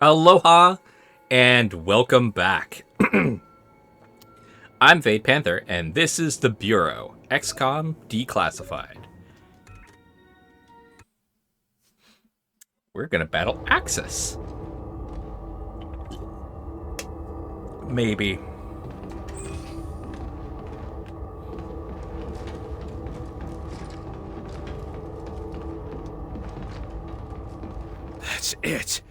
Aloha and welcome back. I'm Panther, and this is the Bureau Xcom Declassified. We're gonna battle Axis. Maybe. That's it.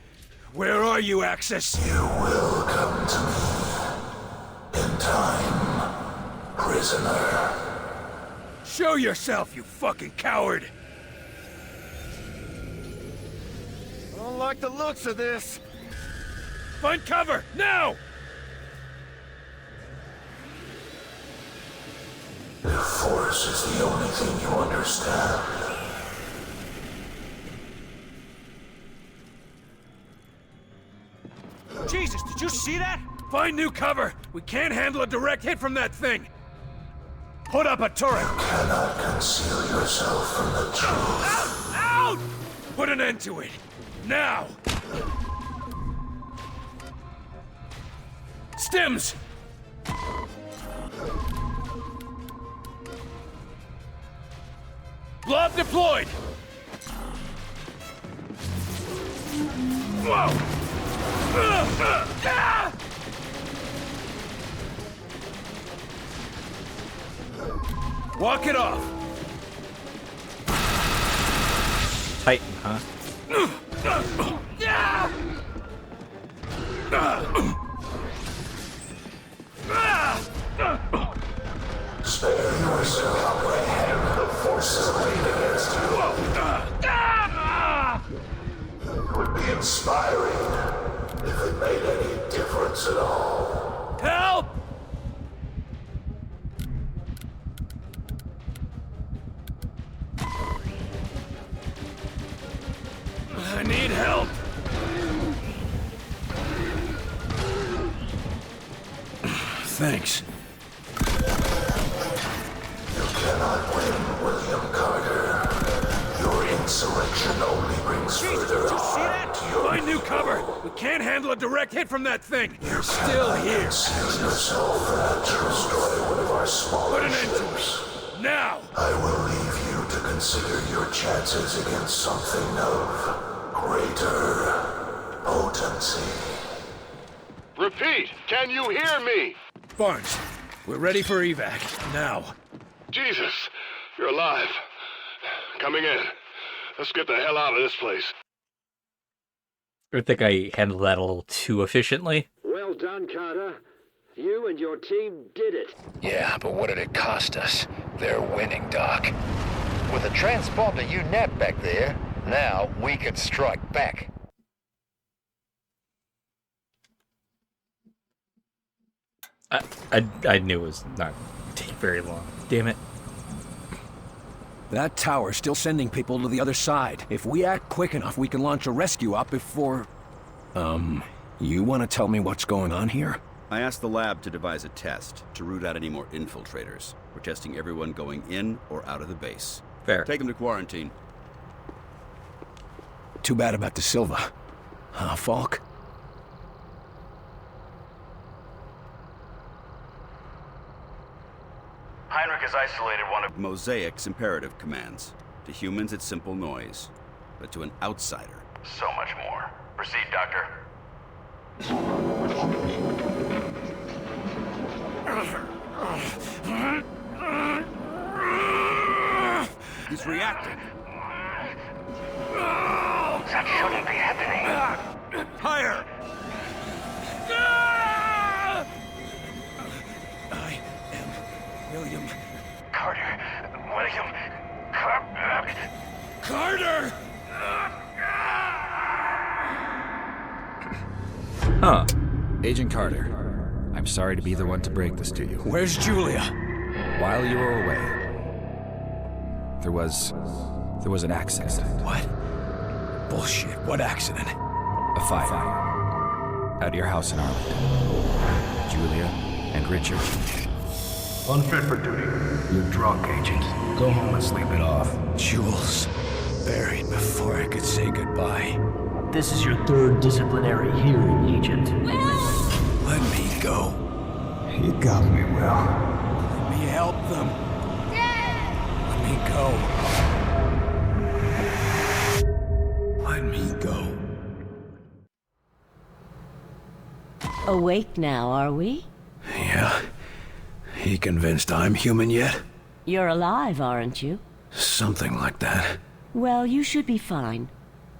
Where are you, Axis? You will come to me. In time, prisoner. Show yourself, you fucking coward! I don't like the looks of this. Find cover, now! If force is the only thing you understand. Jesus, did you see that? Find new cover! We can't handle a direct hit from that thing! Put up a turret! You cannot conceal yourself from the truth. Out! Out! Put an end to it! Now! Stems! Blob deployed! Whoa! Walk it off! Titan, huh? Spare yourself. The forces arrayed against you. It would be inspiring if it made any difference at all. Help! I need help. Thanks. You cannot win, William Carter. Your insurrection only brings further harm to your Find new cover! We can't handle a direct hit from that thing! You're still here! Conceal yourself to destroy one of our smaller Put an end to ships. it! Now! I will leave you to consider your chances against something of greater potency. Repeat, can you hear me? Barnes, we're ready for evac. Now. Jesus, you're alive. Coming in. Let's get the hell out of this place. I think I handled that a little too efficiently. Well done, Carter. You and your team did it. Yeah, but what did it cost us? They're winning, Doc. With a transponder you nabbed back there, now we can strike back. I knew it was not going to take very long. Damn it. That tower's still sending people to the other side. If we act quick enough, we can launch a rescue op before... you want to tell me what's going on here? I asked the lab to devise a test to root out any more infiltrators. We're testing everyone going in or out of the base. Fair. Take them to quarantine. Too bad about De Silva. Falk? Heinrich has isolated one of... Mosaic's imperative commands. To humans, it's simple noise. But to an outsider... So much more. Proceed, Doctor. He's reacting. That shouldn't be happening. Higher! I am William Carter. William. Carter! Huh. Agent Carter, I'm sorry to be the one to break this to you. Where's Julia? While you were away, there was an accident. What? Bullshit. What accident? A fire. At your house in Arlington. Julia and Richard. Unfit for duty. You're drunk, Agent. Go home and sleep it off. Jules. Buried before I could say goodbye. This is your third disciplinary hearing, Agent. Let me go. You got me, Will. Let me help them. Let me go. Let me go. Awake now, are we? Yeah. He convinced I'm human yet? You're alive, aren't you? Something like that. Well, you should be fine.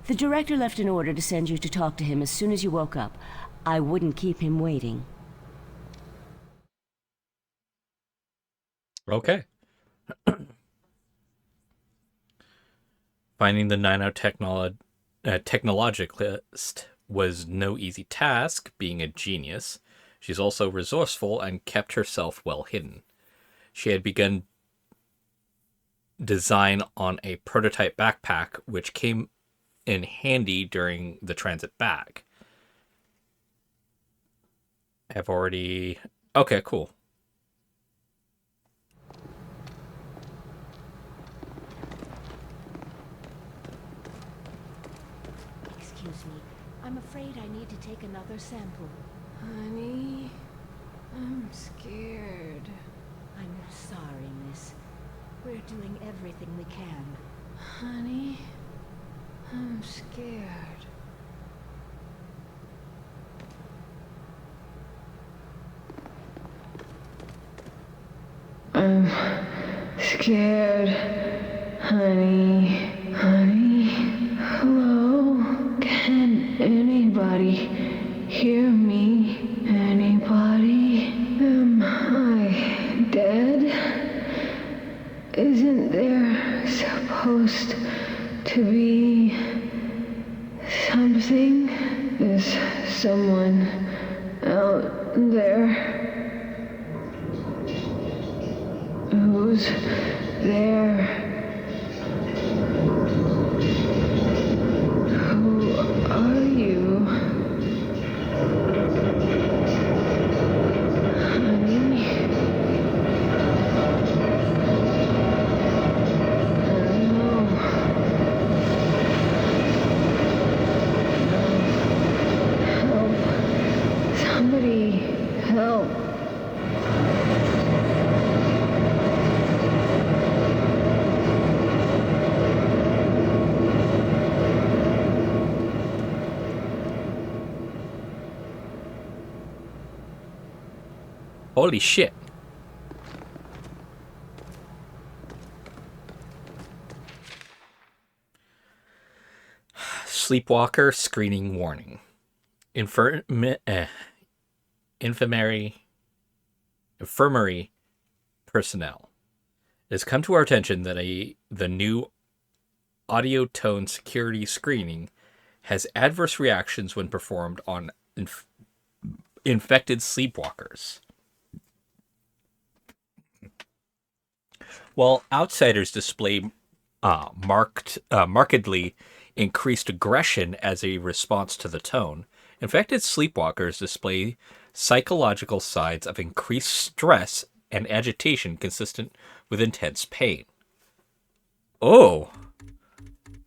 The director left an order to send you to talk to him as soon as you woke up. I wouldn't keep him waiting. Okay. Finding the technologicalist was no easy task, being a genius. She's also resourceful and kept herself well hidden. She had begun design on a prototype backpack, which came in handy during the transit back. I've already... Okay, cool. Excuse me. I'm afraid I need to take another sample. Honey, I'm scared. I'm sorry, miss. We're doing everything we can. Honey, I'm scared. I'm scared, honey. Honey, hello? Can anybody hear me? Anybody? Am I dead? Isn't there supposed to be something? Is someone out there? Who's there? Who are you? Honey? No. Help. Somebody help. Holy shit. Sleepwalker screening warning. Infirmary personnel. It has come to our attention that the new audio tone security screening has adverse reactions when performed on infected sleepwalkers. While outsiders display markedly increased aggression as a response to the tone, infected sleepwalkers display psychological signs of increased stress and agitation consistent with intense pain. Oh!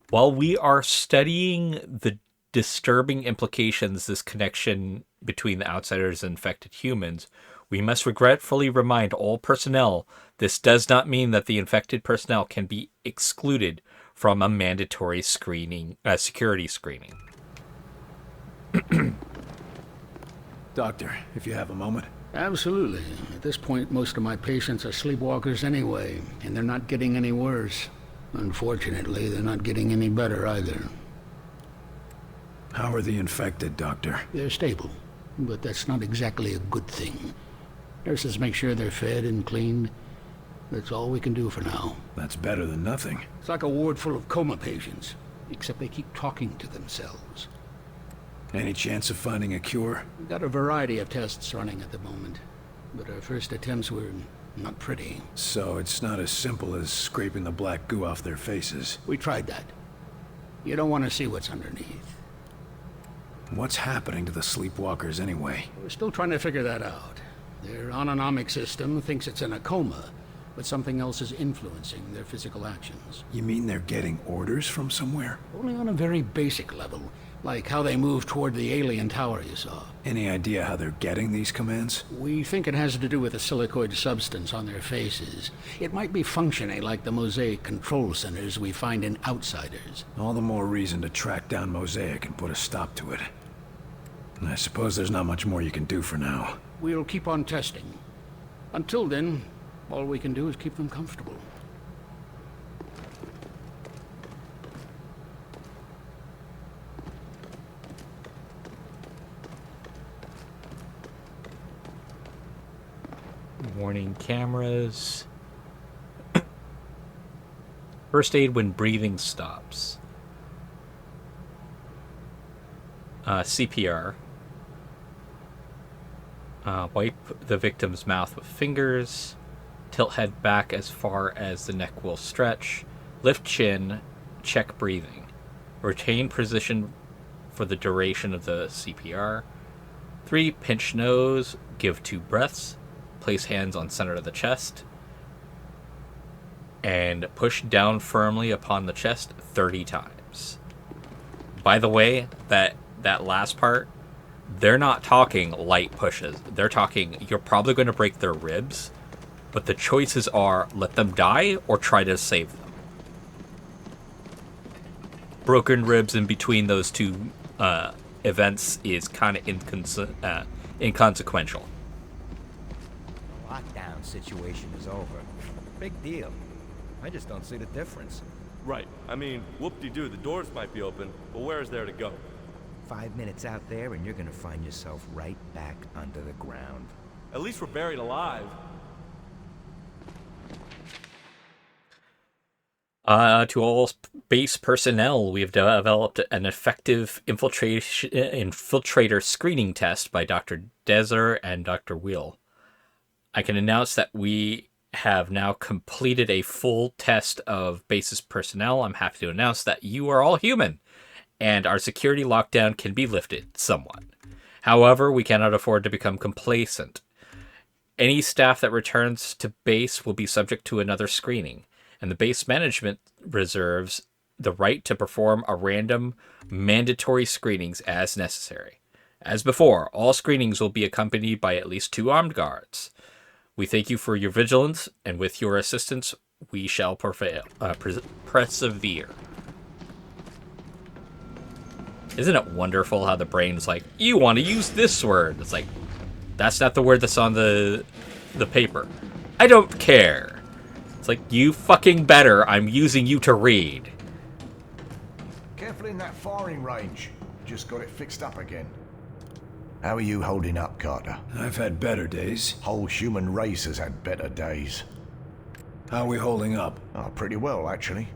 While we are studying the disturbing implications this connection between the outsiders and infected humans, we must regretfully remind all personnel this does not mean that the infected personnel can be excluded from a mandatory security screening. Doctor, if you have a moment. Absolutely. At this point, most of my patients are sleepwalkers anyway, and they're not getting any worse. Unfortunately, they're not getting any better either. How are the infected, Doctor? They're stable, but that's not exactly a good thing. Nurses make sure they're fed and cleaned. That's all we can do for now. That's better than nothing. It's like a ward full of coma patients, except they keep talking to themselves. Any chance of finding a cure? We've got a variety of tests running at the moment, but our first attempts were not pretty. So it's not as simple as scraping the black goo off their faces. We tried that. You don't want to see what's underneath. What's happening to the sleepwalkers anyway? We're still trying to figure that out. Their autonomic system thinks it's in a coma, but something else is influencing their physical actions. You mean they're getting orders from somewhere? Only on a very basic level. Like how they move toward the alien tower you saw. Any idea how they're getting these commands? We think it has to do with the silicoid substance on their faces. It might be functioning like the Mosaic control centers we find in Outsiders. All the more reason to track down Mosaic and put a stop to it. I suppose there's not much more you can do for now. We'll keep on testing. Until then, all we can do is keep them comfortable. Warning cameras. First aid when breathing stops. CPR. Wipe the victim's mouth with fingers. Tilt head back as far as the neck will stretch. Lift chin. Check breathing. Retain position for the duration of the CPR. 3. Pinch nose. Give 2 breaths. Place hands on center of the chest. And push down firmly upon the chest 30 times. By the way, that last part, they're not talking light pushes. They're talking, you're probably going to break their ribs, but the choices are let them die or try to save them. Broken ribs in between those two events is kind of inconsequential. The lockdown situation is over. Big deal. I just don't see the difference. Right. I mean, whoop-de-doo, the doors might be open, but where is there to go? 5 minutes out there and you're gonna find yourself right back under the ground. At least we're buried alive. To all base personnel, we have developed an effective infiltrator screening test by Dr. Deser and Dr. Wheel. I can announce that we have now completed a full test of basis personnel. I'm happy to announce that you are all human, and our security lockdown can be lifted somewhat. However, we cannot afford to become complacent. Any staff that returns to base will be subject to another screening, and the base management reserves the right to perform a random, mandatory screenings as necessary. As before, all screenings will be accompanied by at least 2 armed guards. We thank you for your vigilance, and with your assistance, we shall persevere. Isn't it wonderful how the brain's like, you want to use this word? It's like, that's not the word that's on the paper. I don't care. It's like, you fucking better. I'm using you to read. Careful in that firing range. Just got it fixed up again. How are you holding up, Carter? I've had better days. Whole human race has had better days. How are we holding up? Oh, pretty well, actually.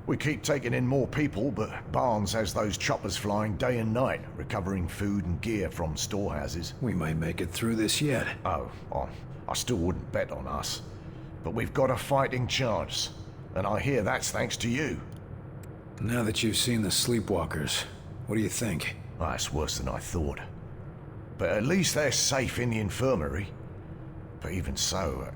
We keep taking in more people, but Barnes has those choppers flying day and night, recovering food and gear from storehouses. We might make it through this yet. Oh, I still wouldn't bet on us. But we've got a fighting chance, and I hear that's thanks to you. Now that you've seen the sleepwalkers, what do you think? Oh, that's worse than I thought. But at least they're safe in the infirmary. But even so...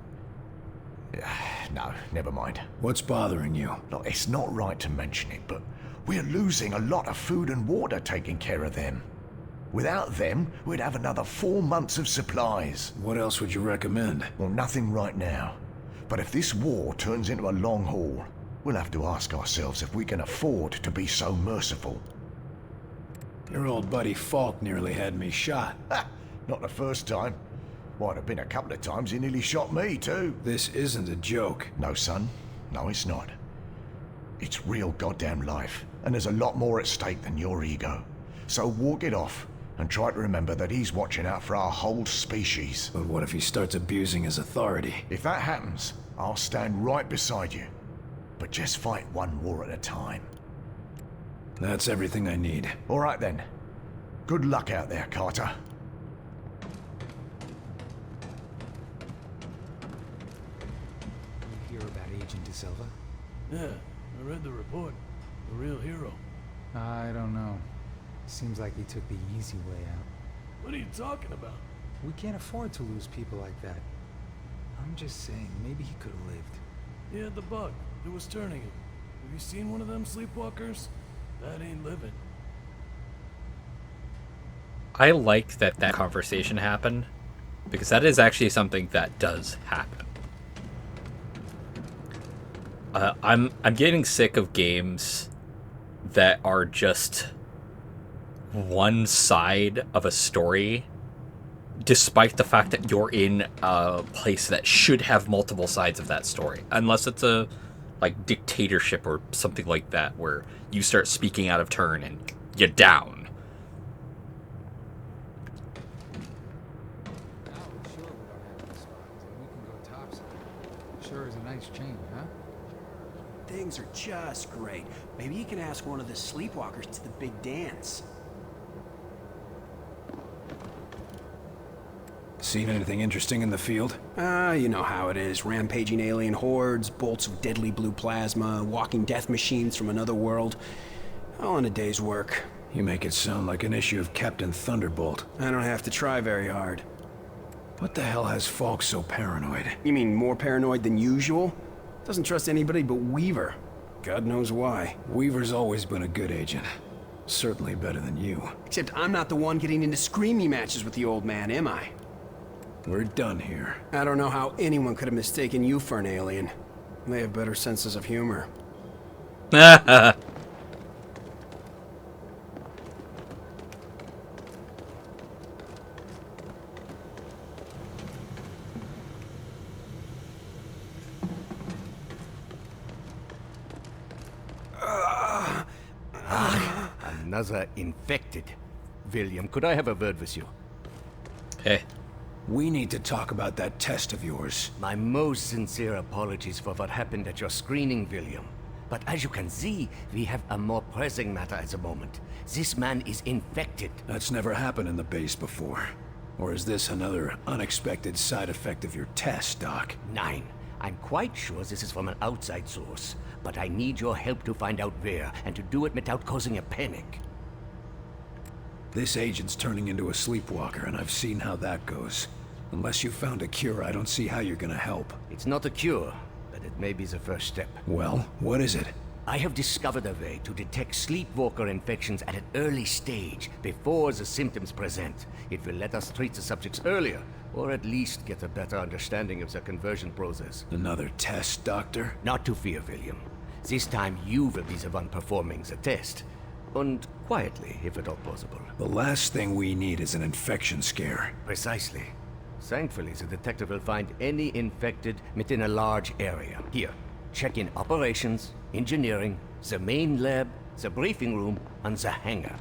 no, never mind. What's bothering you? Look, it's not right to mention it, but we're losing a lot of food and water taking care of them. Without them, we'd have another 4 months of supplies. What else would you recommend? Well, nothing right now. But if this war turns into a long haul, we'll have to ask ourselves if we can afford to be so merciful. Your old buddy Falk nearly had me shot. Ha! Not the first time. Might have been a couple of times he nearly shot me, too. This isn't a joke. No, son. No, it's not. It's real goddamn life, and there's a lot more at stake than your ego. So walk it off, and try to remember that he's watching out for our whole species. But what if he starts abusing his authority? If that happens, I'll stand right beside you. But just fight one war at a time. That's everything I need. All right then. Good luck out there, Carter. You hear about Agent De Silva? Yeah, I read the report. A real hero. I don't know. Seems like he took the easy way out. What are you talking about? We can't afford to lose people like that. I'm just saying, maybe he could have lived. He had the bug. It was turning him. Have you seen one of them sleepwalkers? That ain't living. I like that conversation happened, because that is actually something that does happen. I'm getting sick of games that are just one side of a story, despite the fact that you're in a place that should have multiple sides of that story, unless it's a like dictatorship or something like that, where you start speaking out of turn and you're down. Sure is a nice chain, huh? Things are just great. Maybe you can ask one of the sleepwalkers to the big dance. Seen anything interesting in the field? You know how it is. Rampaging alien hordes, bolts of deadly blue plasma, walking death machines from another world. All in a day's work. You make it sound like an issue of Captain Thunderbolt. I don't have to try very hard. What the hell has Falk so paranoid? You mean more paranoid than usual? Doesn't trust anybody but Weaver. God knows why. Weaver's always been a good agent. Certainly better than you. Except I'm not the one getting into screamy matches with the old man, am I? We're done here. I don't know how anyone could have mistaken you for an alien. They have better senses of humor. Another infected. William, could I have a word with you? Hey. We need to talk about that test of yours. My most sincere apologies for what happened at your screening, William. But as you can see, we have a more pressing matter at the moment. This man is infected. That's never happened in the base before. Or is this another unexpected side effect of your test, Doc? Nine. I'm quite sure this is from an outside source, but I need your help to find out where, and to do it without causing a panic. This agent's turning into a sleepwalker, and I've seen how that goes. Unless you found a cure, I don't see how you're gonna help. It's not a cure, but it may be the first step. Well, what is it? I have discovered a way to detect sleepwalker infections at an early stage, before the symptoms present. It will let us treat the subjects earlier, or at least get a better understanding of the conversion process. Another test, Doctor? Not to fear, William. This time you will be the one performing the test. And quietly, if at all possible. The last thing we need is an infection scare. Precisely. Thankfully, the detective will find any infected within a large area. Here, check in operations, engineering, the main lab, the briefing room, and the hangar.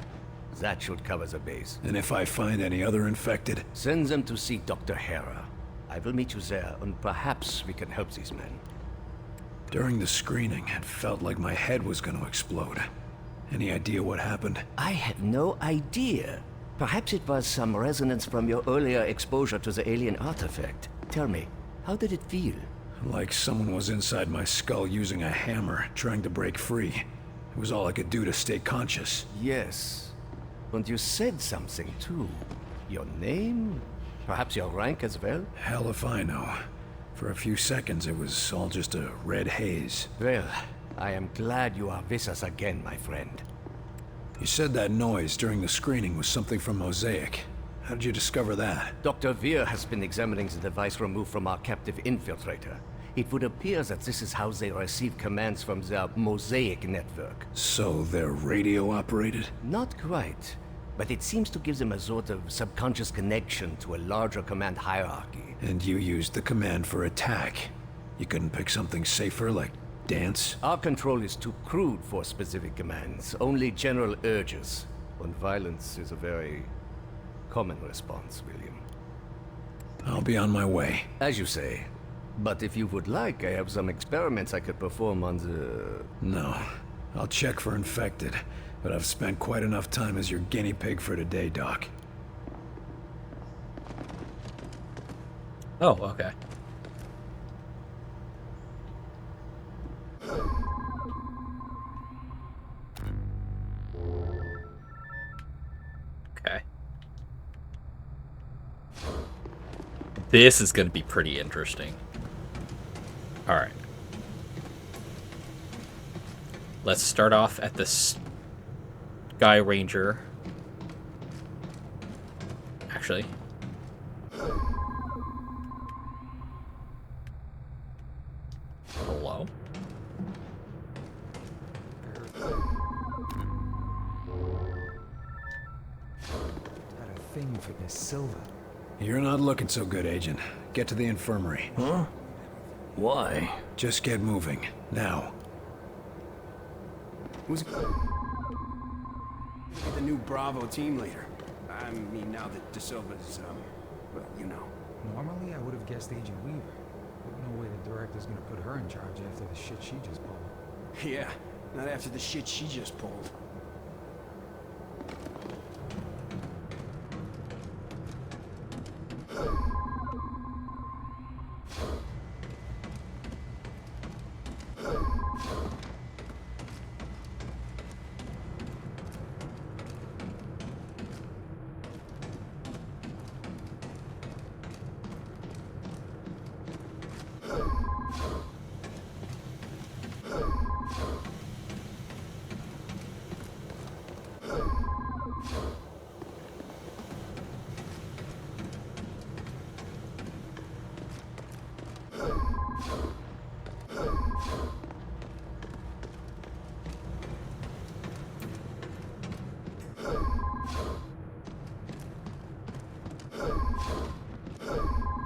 That should cover the base. And if I find any other infected? Send them to see Dr. Hera. I will meet you there, and perhaps we can help these men. During the screening, it felt like my head was going to explode. Any idea what happened? I have no idea. Perhaps it was some resonance from your earlier exposure to the alien artifact. Tell me, how did it feel? Like someone was inside my skull using a hammer, trying to break free. It was all I could do to stay conscious. Yes. And you said something, too. Your name? Perhaps your rank as well? Hell if I know. For a few seconds, it was all just a red haze. Well, I am glad you are with us again, my friend. You said that noise during the screening was something from Mosaic. How did you discover that? Dr. Veer has been examining the device removed from our captive infiltrator. It would appear that this is how they receive commands from their Mosaic network. So they're radio-operated? Not quite. But it seems to give them a sort of subconscious connection to a larger command hierarchy. And you used the command for attack. You couldn't pick something safer, like dance? Our control is too crude for specific commands, only general urges. And violence is a very common response, William. I'll be on my way. As you say. But if you would like, I have some experiments I could perform on the... No. I'll check for infected. But I've spent quite enough time as your guinea pig for today, Doc. Oh, okay. Okay. This is going to be pretty interesting. All right. Let's start off at the Sky Ranger. actually. Hello? Got a thing for Miss Silva. You're not looking so good, Agent. Get to the infirmary. Huh? Why? Just get moving. Now. Who's the new Bravo team leader? I mean, now that De Silva's, well, you know. Normally, I would have guessed Agent Weaver. But no way the director's gonna put her in charge after the shit she just pulled. Yeah, not after the shit she just pulled.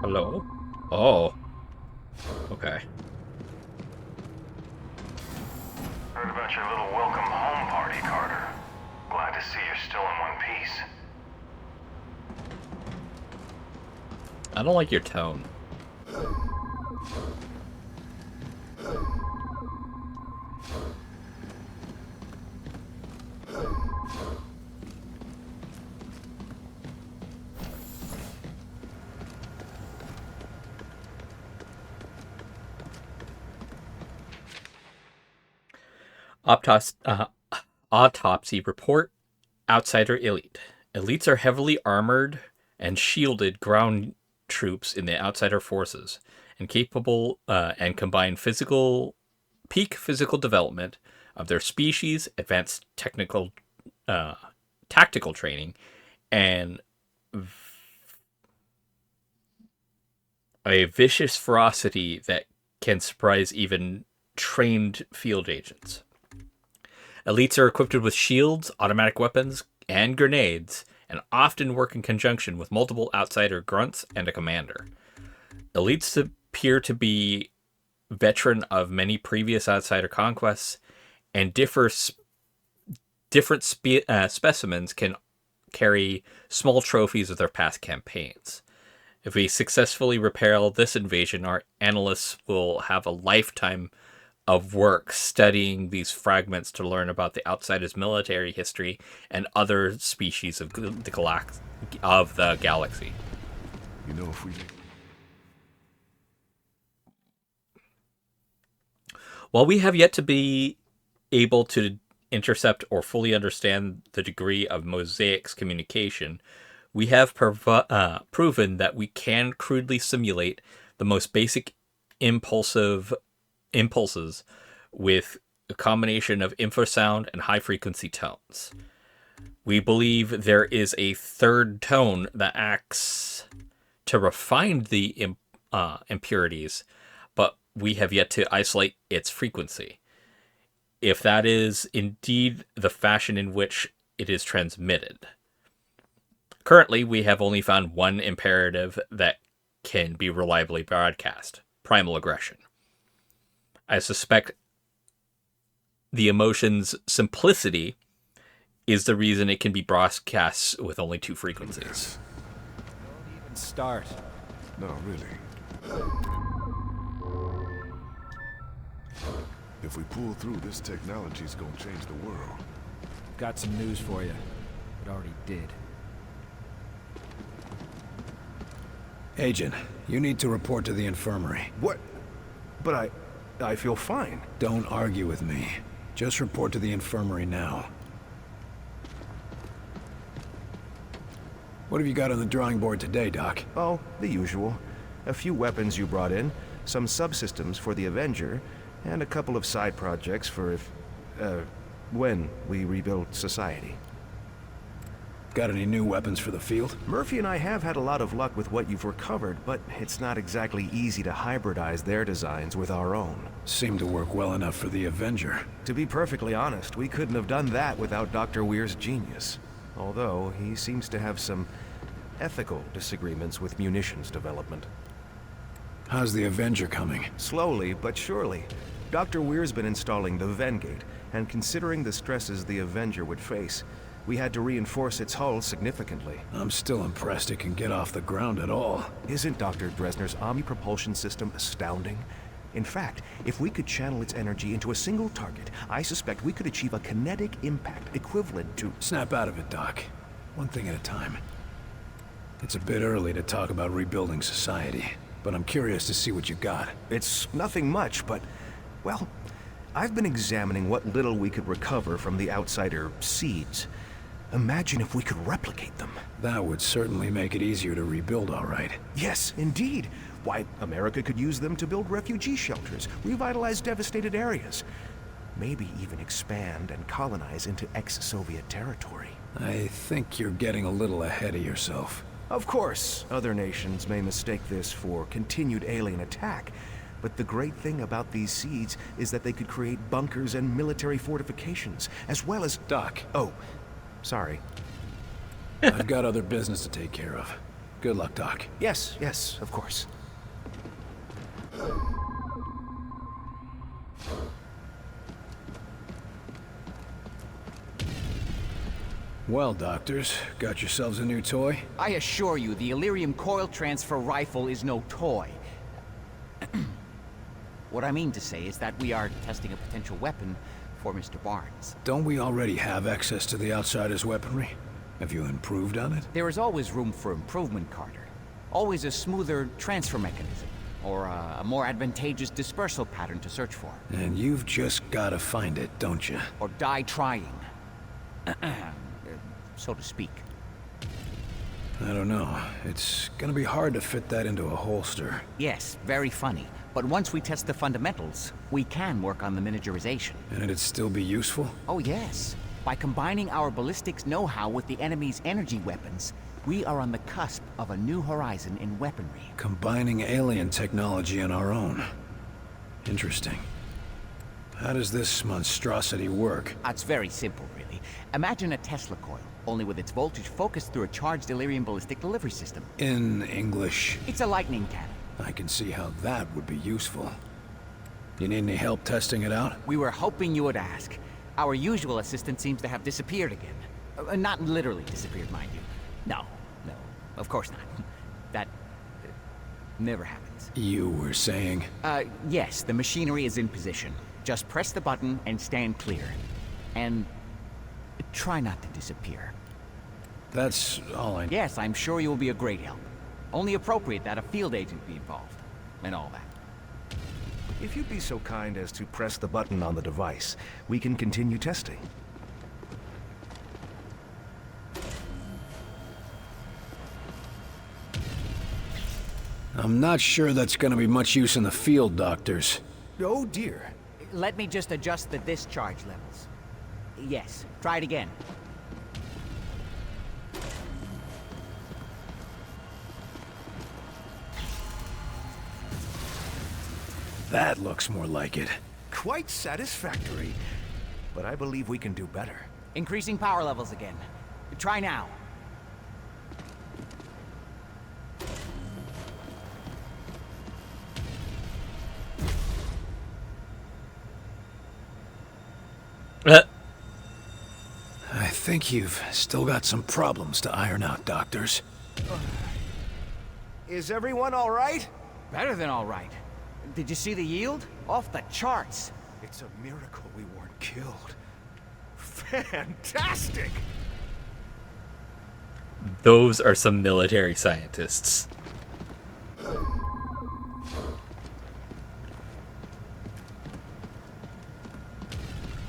Hello? Oh. Okay. Heard about your little welcome home party, Carter. Glad to see you're still in one piece. I don't like your tone. Autopsy report. Outsider elite. Elites are heavily armored and shielded ground troops in the outsider forces, and capable and combine peak physical development of their species, advanced tactical training, and a vicious ferocity that can surprise even trained field agents. Elites are equipped with shields, automatic weapons, and grenades, and often work in conjunction with multiple outsider grunts and a commander. Elites appear to be veteran of many previous outsider conquests, and different specimens can carry small trophies of their past campaigns. If we successfully repel this invasion, our analysts will have a lifetime of work studying these fragments to learn about the Outsiders' military history and other species of the galaxy. You know, if we... While we have yet to be able to intercept or fully understand the degree of Mosaic's communication, we have proven that we can crudely simulate the most basic impulses with a combination of infrasound and high-frequency tones. We believe there is a third tone that acts to refine the impurities, but we have yet to isolate its frequency, if that is indeed the fashion in which it is transmitted. Currently, we have only found one imperative that can be reliably broadcast: primal aggression. I suspect the emotion's simplicity is the reason it can be broadcast with only two frequencies. Don't even start. No, really. If we pull through, this technology's gonna change the world. Got some news for you. It already did. Agent, you need to report to the infirmary. What? But I feel fine. Don't argue with me. Just report to the infirmary now. What have you got on the drawing board today, Doc? Oh, the usual. A few weapons you brought in, some subsystems for the Avenger, and a couple of side projects for when we rebuild society. Got any new weapons for the field? Murphy and I have had a lot of luck with what you've recovered, but it's not exactly easy to hybridize their designs with our own. Seemed to work well enough for the Avenger. To be perfectly honest, we couldn't have done that without Dr. Weir's genius. Although, he seems to have some ethical disagreements with munitions development. How's the Avenger coming? Slowly, but surely. Dr. Weir's been installing the Vengate, and considering the stresses the Avenger would face, we had to reinforce its hull significantly. I'm still impressed it can get off the ground at all. Isn't Dr. Dresner's omni-propulsion system astounding? In fact, if we could channel its energy into a single target, I suspect we could achieve a kinetic impact equivalent to... Snap out of it, Doc. One thing at a time. It's a bit early to talk about rebuilding society, but I'm curious to see what you got. It's nothing much, but, well, I've been examining what little we could recover from the outsider seeds. Imagine if we could replicate them. That would certainly make it easier to rebuild, all right. Yes, indeed. Why, America could use them to build refugee shelters, revitalize devastated areas, maybe even expand and colonize into ex-Soviet territory. I think you're getting a little ahead of yourself. Of course, other nations may mistake this for continued alien attack, but the great thing about these seeds is that they could create bunkers and military fortifications, as well as... Doc. Oh, sorry. I've got other business to take care of. Good luck, Doc. Yes, yes, of course. Well, doctors, got yourselves a new toy? I assure you, the Illyrium coil transfer rifle is no toy. What I mean to say is that we are testing a potential weapon for Mr. Barnes. Don't we already have access to the Outsider's weaponry? Have you improved on it? There is always room for improvement, Carter. Always a smoother transfer mechanism, or a more advantageous dispersal pattern to search for. And you've just gotta find it, don't you? Or die trying. So to speak. I don't know. It's gonna be hard to fit that into a holster. Yes, very funny. But once we test the fundamentals, we can work on the miniaturization. And it'd still be useful? Oh yes. By combining our ballistics know-how with the enemy's energy weapons, we are on the cusp of a new horizon in weaponry. Combining alien technology and our own. Interesting. How does this monstrosity work? It's very simple, really. Imagine a Tesla coil, only with its voltage focused through a charged Illyrium ballistic delivery system. In English? It's a lightning cannon. I can see how that would be useful. You need any help testing it out? We were hoping you would ask. Our usual assistant seems to have disappeared again. Not literally disappeared, mind you. No, of course not. That never happens. You were saying? Yes, the machinery is in position. Just press the button and stand clear. And try not to disappear. That's all I... Yes, I'm sure you'll be a great help. Only appropriate that a field agent be involved. And all that. If you'd be so kind as to press the button on the device, we can continue testing. I'm not sure that's gonna be much use in the field, doctors. Oh dear. Let me just adjust the discharge levels. Yes, try it again. That looks more like it. Quite satisfactory. But I believe we can do better. Increasing power levels again. Try now. I think you've still got some problems to iron out, doctors. Is everyone all right? Better than all right. Did you see the yield? Off the charts. It's a miracle we weren't killed. Fantastic! Those are some military scientists.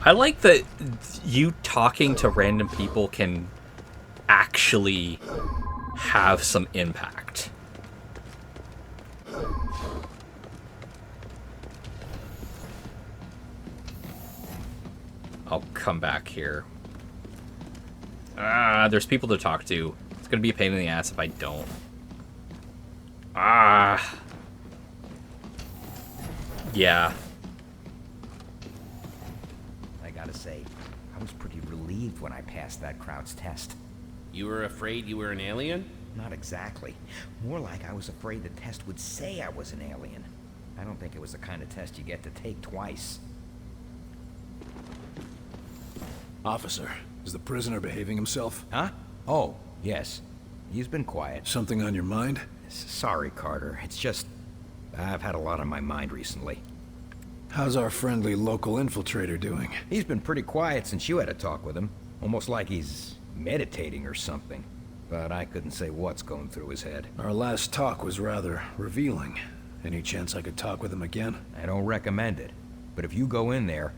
I like that you talking to random people can actually have some impact. I'll come back here. There's people to talk to. It's gonna be a pain in the ass if I don't. Yeah. I gotta say, I was pretty relieved when I passed that crowd's test. You were afraid you were an alien? Not exactly. More like I was afraid the test would say I was an alien. I don't think it was the kind of test you get to take twice. Officer, is the prisoner behaving himself? Huh? Oh, yes. He's been quiet. Something on your mind? Sorry, Carter. It's just... I've had a lot on my mind recently. How's our friendly local infiltrator doing? He's been pretty quiet since you had a talk with him. Almost like he's meditating or something. But I couldn't say what's going through his head. Our last talk was rather revealing. Any chance I could talk with him again? I don't recommend it. But if you go in there,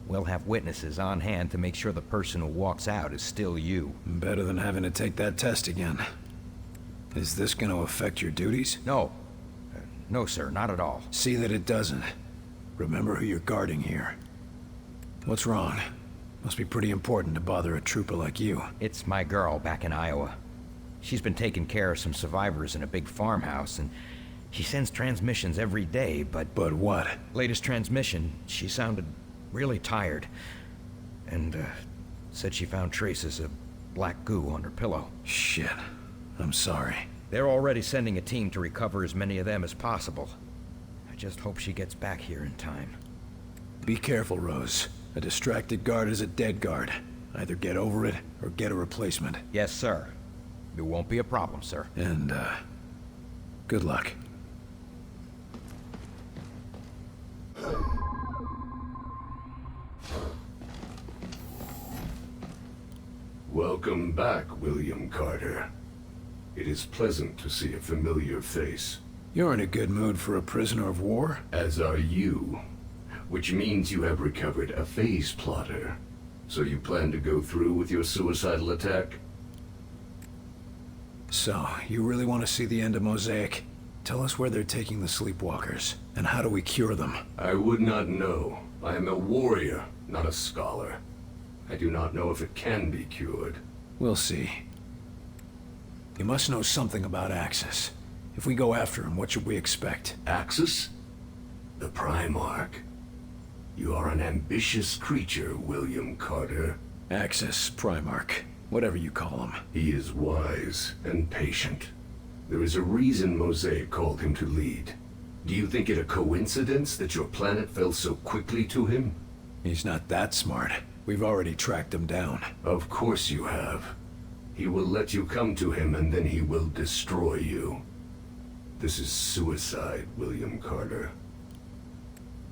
we'll have witnesses on hand to make sure the person who walks out is still you. Better than having to take that test again. Is this going to affect your duties? No. No, sir, not at all. See that it doesn't. Remember who you're guarding here. What's wrong? Must be pretty important to bother a trooper like you. It's my girl back in Iowa. She's been taking care of some survivors in a big farmhouse, and she sends transmissions every day, but... But what? Latest transmission, she sounded really tired. And, said she found traces of black goo on her pillow. Shit. I'm sorry. They're already sending a team to recover as many of them as possible. I just hope she gets back here in time. Be careful, Rose. A distracted guard is a dead guard. Either get over it, or get a replacement. Yes, sir. It won't be a problem, sir. And, good luck. Welcome back, William Carter. It is pleasant to see a familiar face. You're in a good mood for a prisoner of war? As are you. Which means you have recovered a phase plotter. So you plan to go through with your suicidal attack? So, you really want to see the end of Mosaic? Tell us where they're taking the sleepwalkers, and how do we cure them? I would not know. I am a warrior, not a scholar. I do not know if it can be cured. We'll see. You must know something about Axis. If we go after him, what should we expect? Axis? The Primarch. You are an ambitious creature, William Carter. Axis, Primarch, whatever you call him. He is wise and patient. There is a reason Mosaic called him to lead. Do you think it a coincidence that your planet fell so quickly to him? He's not that smart. We've already tracked him down. Of course you have. He will let you come to him and then he will destroy you. This is suicide, William Carter.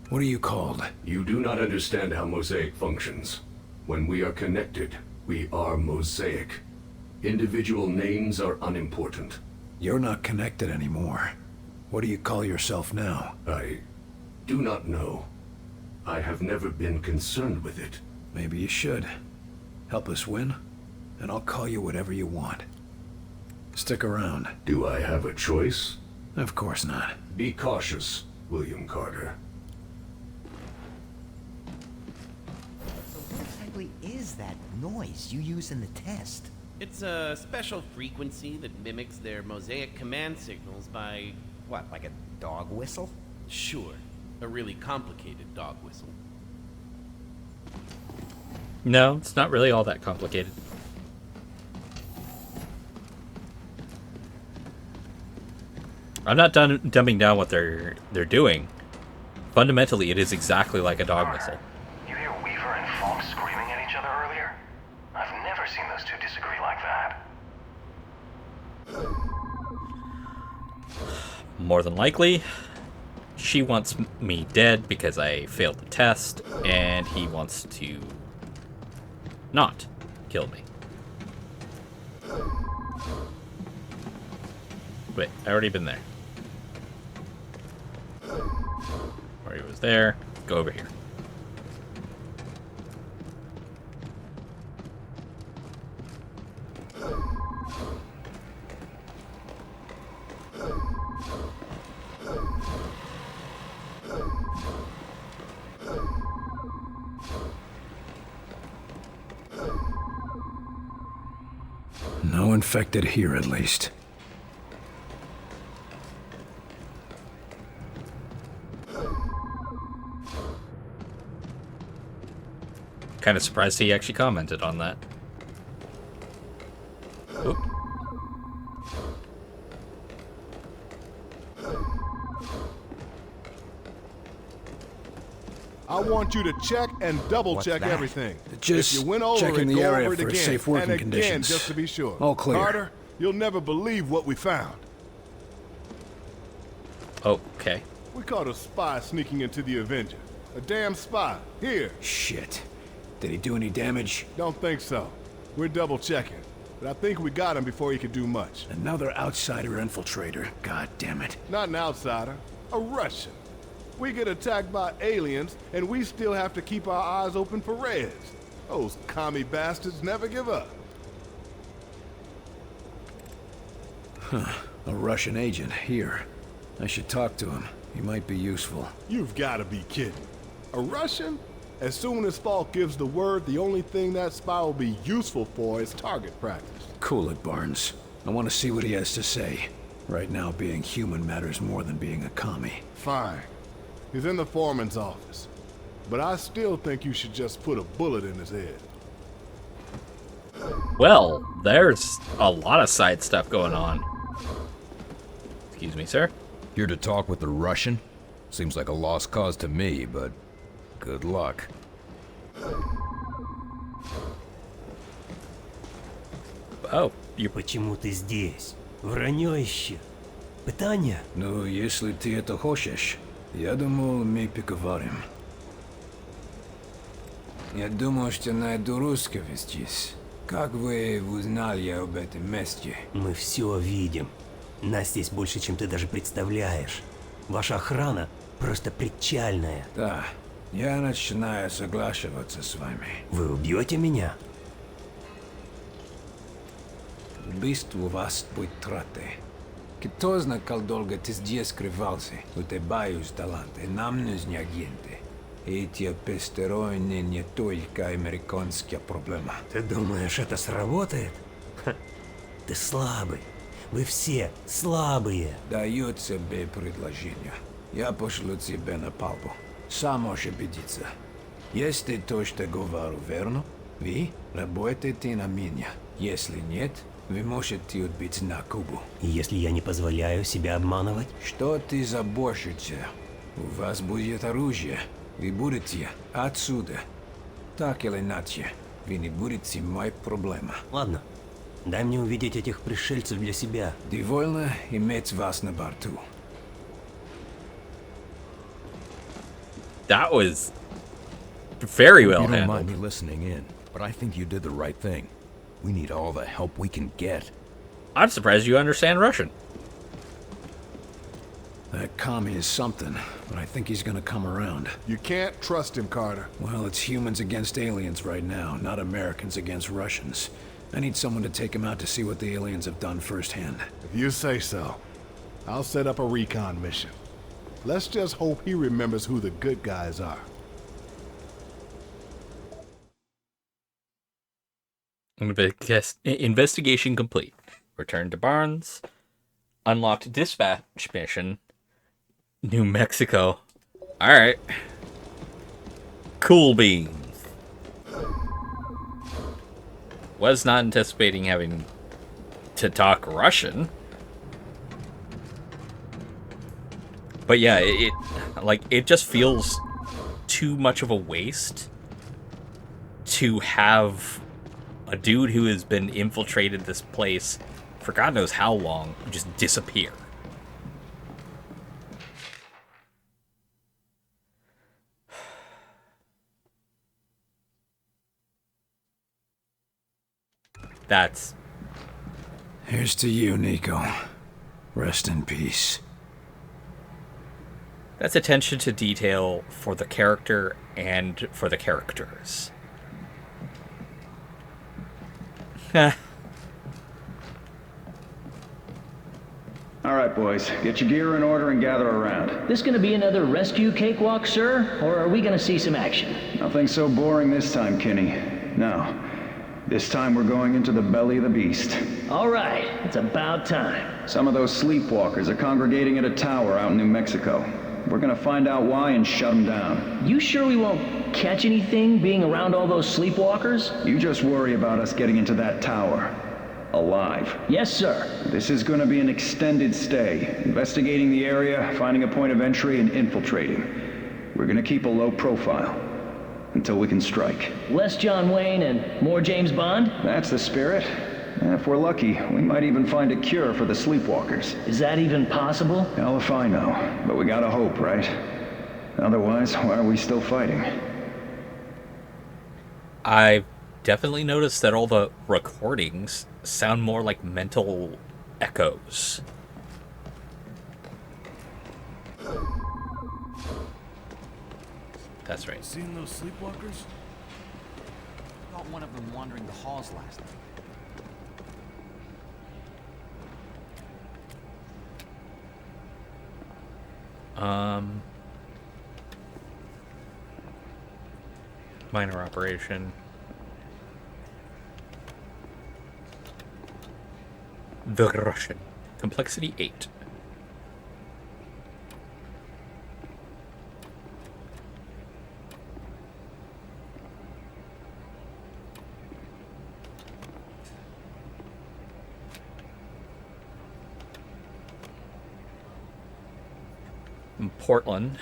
What are you called? You do not understand how Mosaic functions. When we are connected, we are Mosaic. Individual names are unimportant. You're not connected anymore. What do you call yourself now? I do not know. I have never been concerned with it. Maybe you should. Help us win, and I'll call you whatever you want. Stick around. Do I have a choice? Of course not. Be cautious, William Carter. So what exactly is that noise you use in the test? It's a special frequency that mimics their Mosaic command signals by... What, like a dog whistle? Sure. A really complicated dog whistle. No, it's not really all that complicated. I'm not dumbing down what they're doing. Fundamentally, it is exactly like a dog whistle. You hear Weaver and Falk screaming at each other earlier? I've never seen those two disagree like that. More than likely, she wants me dead because I failed the test, and he wants to not kill me. Wait, I already been there. Already was there. Go over here. No infected here, at least. Kind of surprised he actually commented on that. Oop. I want you to check and double-check that? everything. Just if you went over checking it, the go area over it for again. safe working and again, conditions. just to be sure. All clear. Carter, you'll never believe what we found. Okay. We caught a spy sneaking into the Avenger. A damn spy. Here. Shit. Did he do any damage? Don't think so. We're double-checking. But I think we got him before he could do much. Another outsider infiltrator. God damn it. Not an outsider. A Russian. We get attacked by aliens, and we still have to keep our eyes open for Reds. Those commie bastards never give up. Huh. A Russian agent here. I should talk to him. He might be useful. You've got to be kidding. A Russian? As soon as Falk gives the word, the only thing that spy will be useful for is target practice. Cool it, Barnes. I want to see what he has to say. Right now, being human matters more than being a commie. Fine. He's in the foreman's office. But I still think you should just put a bullet in his head. Well, there's a lot of side stuff going on. Excuse me, sir? Here to talk with the Russian? Seems like a lost cause to me, but good luck. Oh, Почему ты здесь? Вранье ищи. Питание? Ну, если ты это хочешь, я думал, мы поговорим. Я думал, что найду русского здесь. Как вы узнали об этом месте? Мы все видим. Нас здесь больше, чем ты даже представляешь. Ваша охрана просто причальная. Да, я начинаю соглашиваться с вами. Вы убьете меня? Убийство у вас будет траты. Кто знает, как долго ты здесь скрывался? У тебя есть таланты, нам нужны агенты. Эти посторонние не только американская проблема. Ты думаешь, это сработает? Ха. Ты слабый. Вы все слабые. Даю тебе предложение. Я пошлю тебя на палубу. Сам можешь убедиться. Если то, что говорю, верно, вы работаете на меня. Если нет, вы можете отбить на Кубу. Если я не позволяю себя обманывать? Что ты заботишься? У вас будет оружие. Вы будете отсюда. Так или иначе, вы не будете моей проблемой. Ладно. Дай мне увидеть этих пришельцев для себя. Довольно иметь вас на борту. That was very well You don't handled. mind me listening in, but I think you did the right thing. We need all the help we can get. I'm surprised you understand Russian. That commie is something, but I think he's gonna come around. You can't trust him, Carter. Well, it's humans against aliens right now, not Americans against Russians. I need someone to take him out to see what the aliens have done firsthand. If you say so, I'll set up a recon mission. Let's just hope he remembers who the good guys are. Investigation complete. Return to Barnes. Unlocked dispatch mission. New Mexico. Alright. Cool beans. Was not anticipating having to talk Russian. But yeah, it just feels too much of a waste to have a dude who has been infiltrated this place for God knows how long just disappear. That's... Here's to you, Nico. Rest in peace. That's attention to detail for the character and for the characters. All right, boys. Get your gear in order and gather around. This gonna be another rescue cakewalk, sir? Or are we gonna see some action? Nothing so boring this time, Kinney. No. This time we're going into the belly of the beast. All right, it's about time. Some of those sleepwalkers are congregating at a tower out in New Mexico. We're gonna find out why and shut them down. You sure we won't catch anything being around all those sleepwalkers? You just worry about us getting into that tower. Alive. Yes, sir. This is gonna be an extended stay. Investigating the area, finding a point of entry, and infiltrating. We're gonna keep a low profile. Until we can strike. Less John Wayne and more James Bond? That's the spirit. And if we're lucky, we might even find a cure for the sleepwalkers. Is that even possible? Hell if I know. But we gotta hope, right? Otherwise, why are we still fighting? I've definitely noticed that all the recordings sound more like mental echoes. That's right. Seen those sleepwalkers? I saw one of them wandering the halls last night. Minor operation. The Russian. Complexity 8. Portland,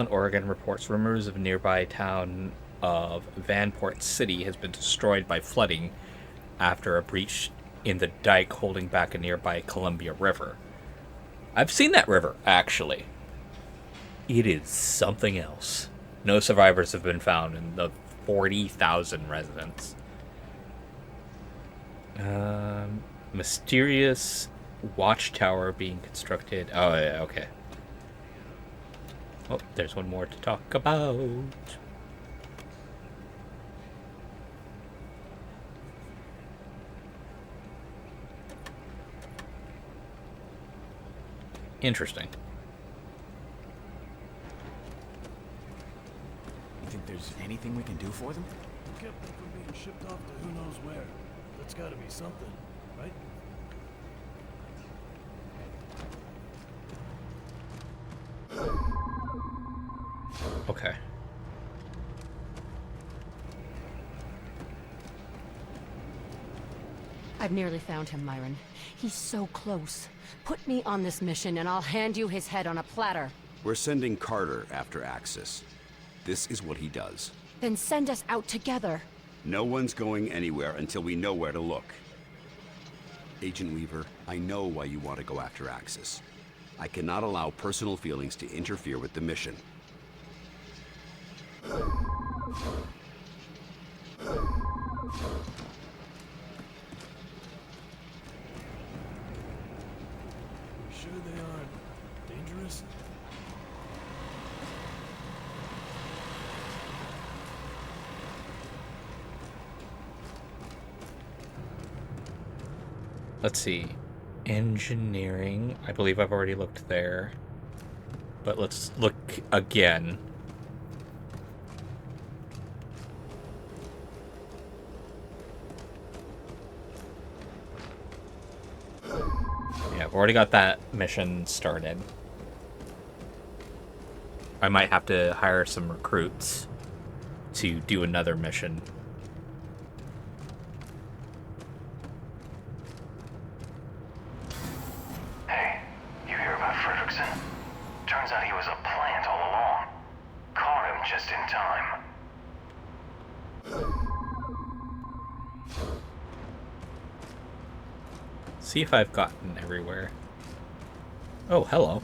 Oregon reports rumors of nearby town of Vanport City has been destroyed by flooding after a breach in the dike holding back a nearby Columbia River. I've seen that river, actually. It is something else. No survivors have been found in the 40,000 residents. Mysterious watchtower being constructed. Oh, yeah, okay. Oh, there's one more to talk about. Interesting. You think there's anything we can do for them? We kept them from being shipped off to who knows where. That's gotta be something, right? Okay. I've nearly found him, Myron. He's so close. Put me on this mission and I'll hand you his head on a platter. We're sending Carter after Axis. This is what he does. Then send us out together. No one's going anywhere until we know where to look. Agent Weaver, I know why you want to go after Axis. I cannot allow personal feelings to interfere with the mission. Sure they aren't dangerous? Let's see. Engineering. I believe I've already looked there. But let's look again. Yeah, I've already got that mission started. I might have to hire some recruits to do another mission. Hey, you hear about Fredrickson? Turns out he was a plant all along. Caught him just in time. See if I've gotten everywhere. Oh, hello.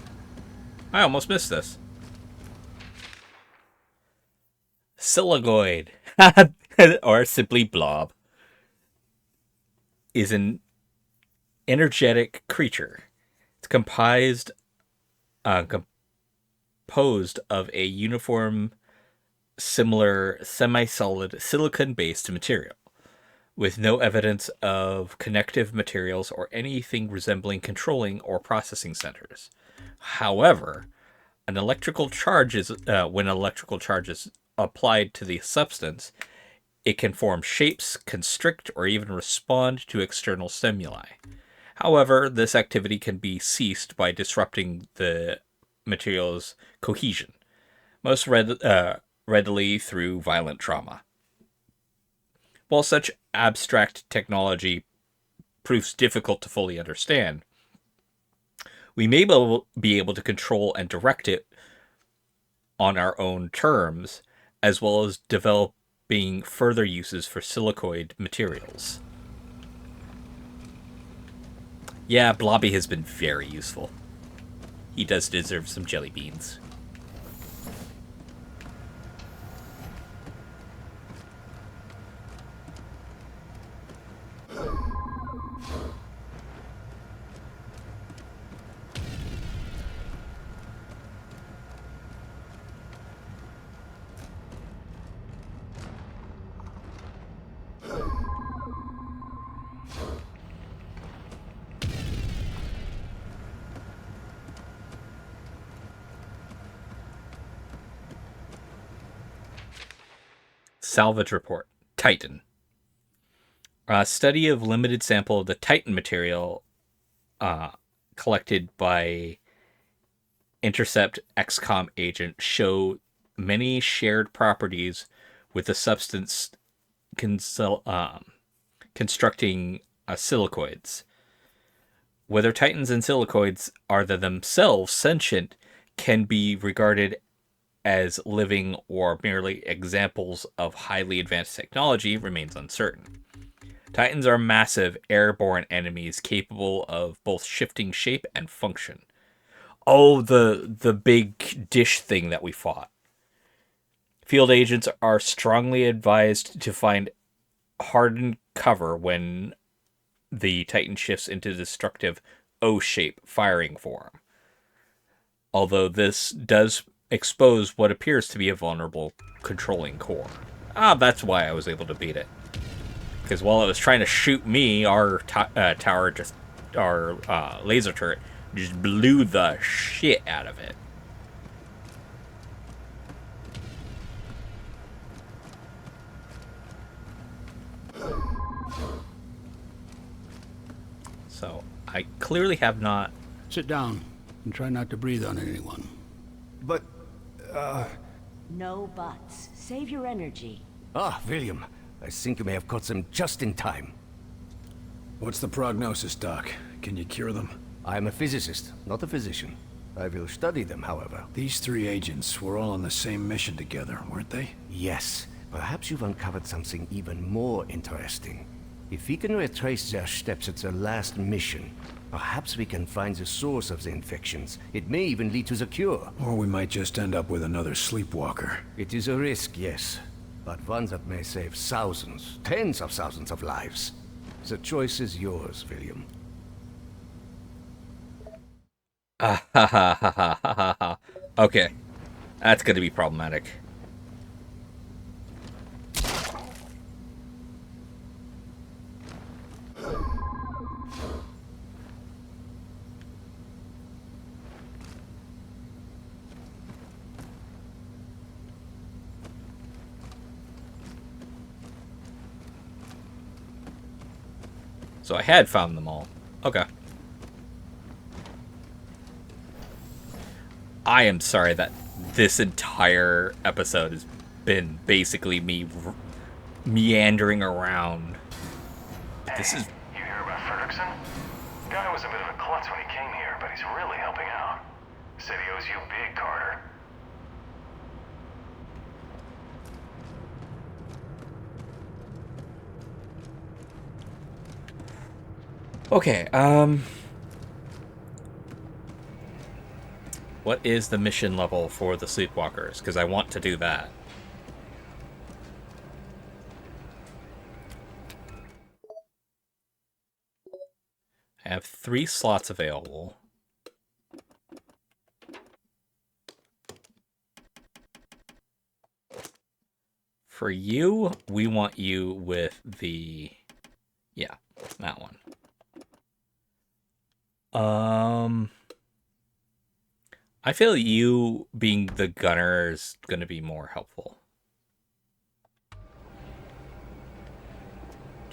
I almost missed this. Siligoid, or simply Blob, is an energetic creature. It's composed of a uniform, similar, semi-solid, silicon-based material, with no evidence of connective materials or anything resembling controlling or processing centers. However, when electrical charge is applied to the substance, It can form shapes, constrict, or even respond to external stimuli. However, this activity can be ceased by disrupting the material's cohesion, most readily through violent trauma. While such abstract technology proves difficult to fully understand, we may be able to control and direct it on our own terms, as well as developing further uses for silicoid materials. Yeah, Blobby has been very useful. He does deserve some jelly beans. Salvage report. Titan. A study of limited sample of the Titan material collected by Intercept Xcom agent show many shared properties with the substance constructing silicoids. Whether Titans and silicoids are themselves sentient can be regarded as living or merely examples of highly advanced technology remains uncertain. Titans are massive airborne enemies capable of both shifting shape and function. Oh, the big dish thing that we fought. Field agents are strongly advised to find hardened cover when the Titan shifts into destructive O-shape firing form. Although this does expose what appears to be a vulnerable controlling core. That's why I was able to beat it. Because while it was trying to shoot me, our laser turret just blew the shit out of it. So, I clearly have not... Sit down and try not to breathe on anyone. But, No buts. Save your energy. Ah, William. I think you may have caught them just in time. What's the prognosis, Doc? Can you cure them? I am a physicist, not a physician. I will study them, however. These three agents were all on the same mission together, weren't they? Yes. Perhaps you've uncovered something even more interesting. If we can retrace their steps at their last mission, perhaps we can find the source of the infections. It may even lead to the cure. Or we might just end up with another sleepwalker. It is a risk, yes. But one that may save thousands, tens of thousands of lives. The choice is yours, William. Okay. That's gonna be problematic. So I had found them all. Okay. I am sorry that this entire episode has been basically me meandering around. But this is... You hear about Fredrickson? Guy was a bit of a klutz when he came here, but he's really helping out. Said he owes you big, Carter. Okay, what is the mission level for the Sleepwalkers? Because I want to do that. I have 3 slots available. For you, we want you with the... Yeah, that one. I feel you being the gunner is going to be more helpful.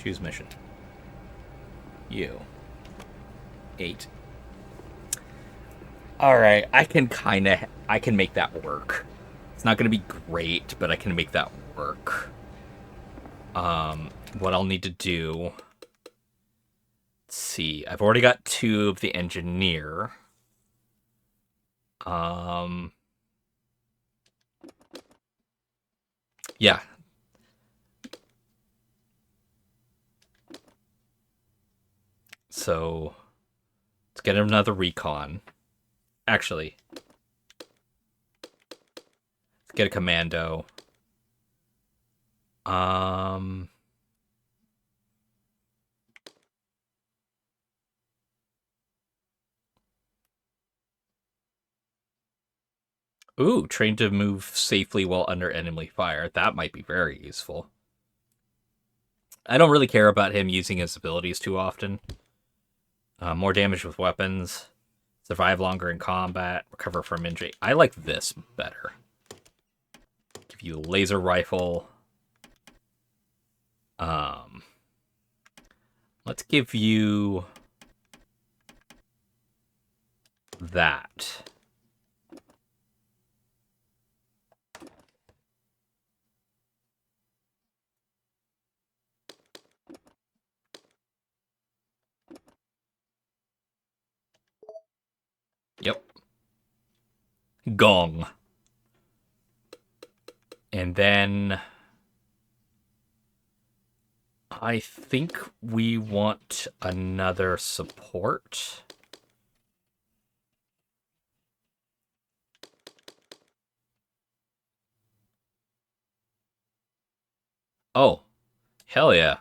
Choose mission. You. 8. Alright, I can make that work. It's not gonna be great, but I can make that work. What I'll need to do... Let's see, I've already got 2 of the engineer. Yeah. So, let's get another recon. Actually, let's get a commando. Ooh, trained to move safely while under enemy fire. That might be very useful. I don't really care about him using his abilities too often. More damage with weapons. Survive longer in combat. Recover from injury. I like this better. Give you a laser rifle. Let's give you that. Yep. Gong. And then I think we want another support. Oh, hell yeah.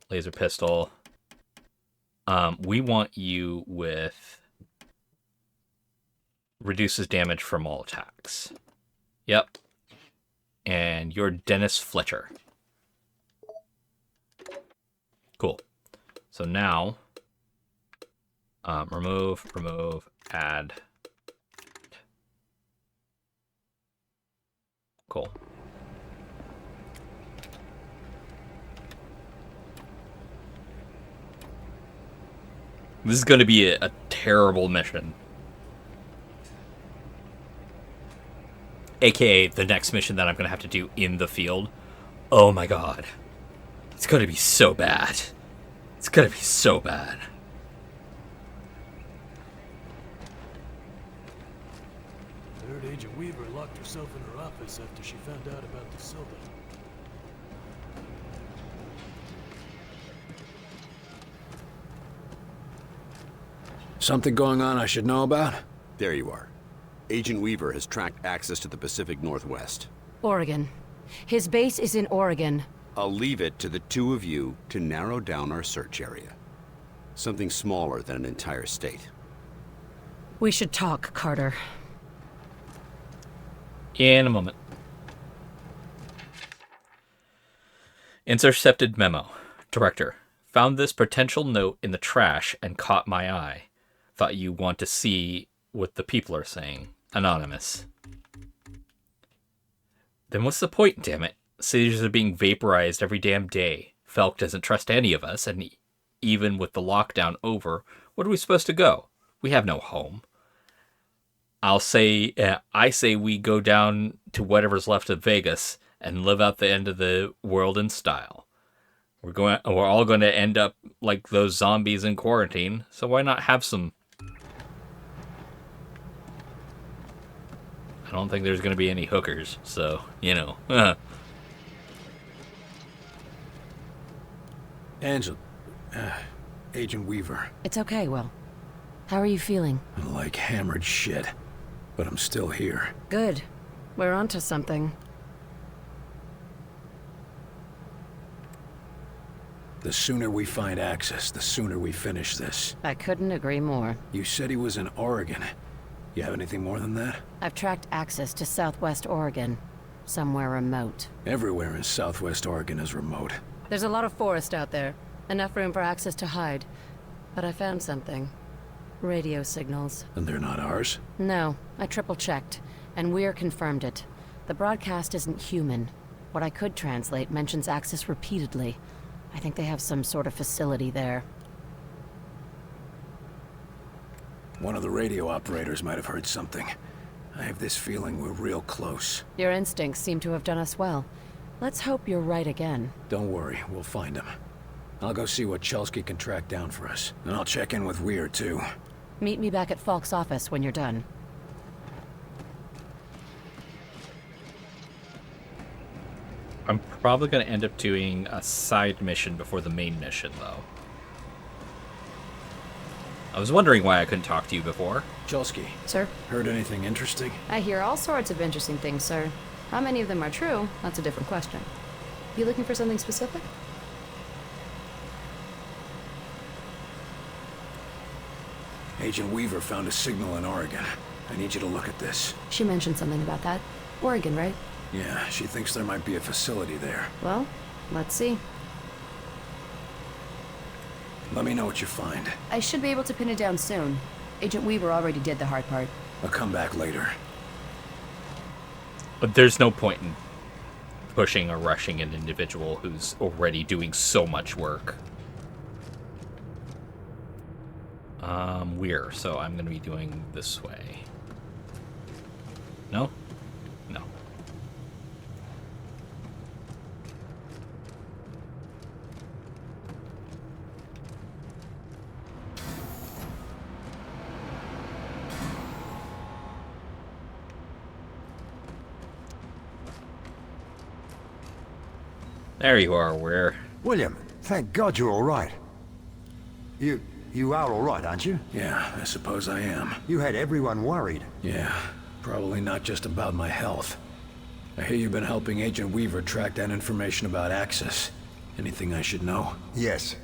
Laser pistol. We want you with reduces damage from all attacks. Yep. And you're Dennis Fletcher. Cool. So now, remove, add. Cool. This is going to be a terrible mission. AKA the next mission that I'm going to have to do in the field. Oh my god. It's going to be so bad. It's going to be so bad. Third Agent Weaver locked herself in her office after she found out about the Silva. Something going on I should know about? There you are. Agent Weaver has tracked access to the Pacific Northwest. Oregon. His base is in Oregon. I'll leave it to the 2 of you to narrow down our search area. Something smaller than an entire state. We should talk, Carter. In a moment. Intercepted memo. Director, found this potential note in the trash and caught my eye. Thought you want to see what the people are saying. Anonymous. Then what's the point, damn it? Cities are being vaporized every damn day. Felk doesn't trust any of us, and even with the lockdown over, where are we supposed to go? We have no home. I say we go down to whatever's left of Vegas and live out the end of the world in style. We're all going to end up like those zombies in quarantine, so why not have some... I don't think there's going to be any hookers, so, you know. Angela, Agent Weaver. It's okay, Will. How are you feeling? Like hammered shit, but I'm still here. Good. We're onto something. The sooner we find access, the sooner we finish this. I couldn't agree more. You said he was in Oregon. You have anything more than that? I've tracked access to Southwest Oregon. Somewhere remote. Everywhere in Southwest Oregon is remote. There's a lot of forest out there. Enough room for access to hide. But I found something. Radio signals. And they're not ours? No, I triple-checked. And Weir confirmed it. The broadcast isn't human. What I could translate mentions Axis repeatedly. I think they have some sort of facility there. One of the radio operators might have heard something. I have this feeling we're real close. Your instincts seem to have done us well. Let's hope you're right again. Don't worry, we'll find him. I'll go see what Chelsky can track down for us. And I'll check in with Weir, too. Meet me back at Falk's office when you're done. I'm probably going to end up doing a side mission before the main mission, though. I was wondering why I couldn't talk to you before. Chelsky. Sir? Heard anything interesting? I hear all sorts of interesting things, sir. How many of them are true? That's a different question. You looking for something specific? Agent Weaver found a signal in Oregon. I need you to look at this. She mentioned something about that. Oregon, right? Yeah, she thinks there might be a facility there. Well, let's see. Let me know what you find. I should be able to pin it down soon. Agent Weaver already did the hard part. I'll come back later. But there's no point in pushing or rushing an individual who's already doing so much work. Weir, so I'm going to be doing this way. No? No. There you are, Weir. William, thank God you're all right. You are all right, aren't you? Yeah, I suppose I am. You had everyone worried. Yeah, probably not just about my health. I hear you've been helping Agent Weaver track down information about Axis. Anything I should know? Yes.